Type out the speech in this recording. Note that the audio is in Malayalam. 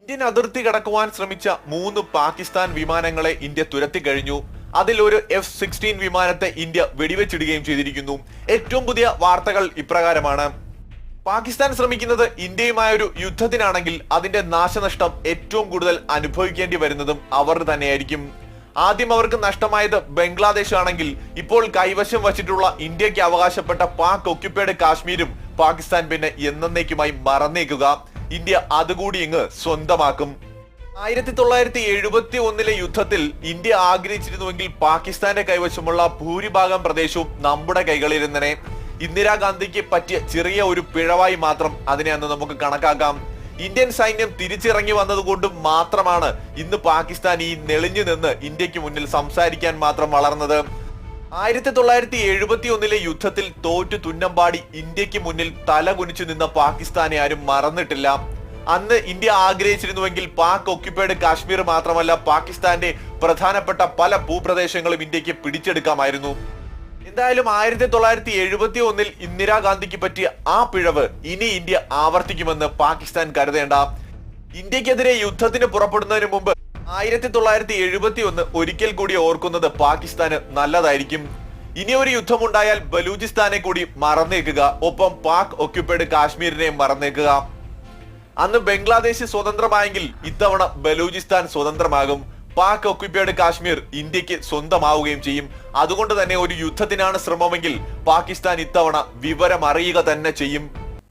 ഇന്ത്യൻ അതിർത്തി കടക്കുവാൻ ശ്രമിച്ച 3 പാകിസ്ഥാൻ വിമാനങ്ങളെ ഇന്ത്യ തുരത്തി കഴിഞ്ഞു. അതിൽ ഒരു F-16 വിമാനത്തെ ഇന്ത്യ വെടിവെച്ചിടുകയും ചെയ്തിരിക്കുന്നു. ഏറ്റവും പുതിയ വാർത്തകൾ ഇപ്രകാരമാണ്. പാകിസ്ഥാൻ ശ്രമിക്കുന്നത് ഇന്ത്യയുമായ ഒരു യുദ്ധത്തിനാണെങ്കിൽ അതിന്റെ നാശനഷ്ടം ഏറ്റവും കൂടുതൽ അനുഭവിക്കേണ്ടി വരുന്നതും അവർ തന്നെയായിരിക്കും. ആദ്യം അവർക്ക് നഷ്ടമായത് ബംഗ്ലാദേശ് ആണെങ്കിൽ ഇപ്പോൾ കൈവശം വച്ചിട്ടുള്ള ഇന്ത്യക്ക് അവകാശപ്പെട്ട പാക് ഒക്യുപ്പൈഡ് കാശ്മീരും പാകിസ്ഥാൻ പിന്നെ എന്നേക്കുമായി മറന്നേക്കുക. ഇന്ത്യ അതുകൂടി ഇങ്ങ് സ്വന്തമാക്കും. 1971 യുദ്ധത്തിൽ ഇന്ത്യ ആഗ്രഹിച്ചിരുന്നുവെങ്കിൽ പാകിസ്ഥാന്റെ കൈവശമുള്ള ഭൂരിഭാഗം പ്രദേശവും നമ്മുടെ കൈകളിലിരുന്നനെ. ഇന്ദിരാഗാന്ധിക്ക് പറ്റിയ ചെറിയ ഒരു പിഴവായി മാത്രം അതിനെ അന്ന് നമുക്ക് കണക്കാക്കാം. ഇന്ത്യൻ സൈന്യം തിരിച്ചിറങ്ങി വന്നതുകൊണ്ടും മാത്രമാണ് ഇന്ന് പാകിസ്ഥാൻ ഈ നെളിഞ്ഞു നിന്ന് ഇന്ത്യക്ക് മുന്നിൽ സംസാരിക്കാൻ മാത്രം വളർന്നത്. 1971 യുദ്ധത്തിൽ തോറ്റു തുന്നമ്പാടി ഇന്ത്യക്ക് മുന്നിൽ തല കുനിച്ചു നിന്ന പാകിസ്ഥാനെ ആരും മറന്നിട്ടില്ല. അന്ന് ഇന്ത്യ ആഗ്രഹിച്ചിരുന്നുവെങ്കിൽ പാക് ഒക്യുപ്പൈഡ് കാശ്മീർ മാത്രമല്ല പാകിസ്ഥാന്റെ പ്രധാനപ്പെട്ട പല ഭൂപ്രദേശങ്ങളും ഇന്ത്യക്ക് പിടിച്ചെടുക്കാമായിരുന്നു. എന്തായാലും 1971 ഇന്ദിരാഗാന്ധിക്ക് പറ്റിയ ആ പിഴവ് ഇനി ഇന്ത്യ ആവർത്തിക്കുമെന്ന് പാകിസ്ഥാൻ കരുതേണ്ട. ഇന്ത്യക്കെതിരെ യുദ്ധത്തിന് പുറപ്പെടുന്നതിന് മുമ്പ് 1971 ഒരിക്കൽ കൂടി ഓർക്കുന്നത് പാകിസ്ഥാന് നല്ലതായിരിക്കും. ഇനി ഒരു യുദ്ധമുണ്ടായാൽ ബലൂചിസ്ഥാനെ കൂടി മറന്നേക്കുക, ഒപ്പം പാക് ഒക്യുപ്പൈഡ് കാശ്മീരിനെ മറന്നേക്കുക. അന്ന് ബംഗ്ലാദേശ് സ്വതന്ത്രമായെങ്കിൽ ഇത്തവണ ബലൂചിസ്ഥാൻ സ്വതന്ത്രമാകും. പാക് ഒക്യുപ്പൈഡ് കാശ്മീർ ഇന്ത്യക്ക് സ്വന്തമാവുകയും ചെയ്യും. അതുകൊണ്ട് തന്നെ ഒരു യുദ്ധത്തിനാണ് ശ്രമമെങ്കിൽ പാകിസ്ഥാൻ ഇത്തവണ വിവരം അറിയുക തന്നെ ചെയ്യും.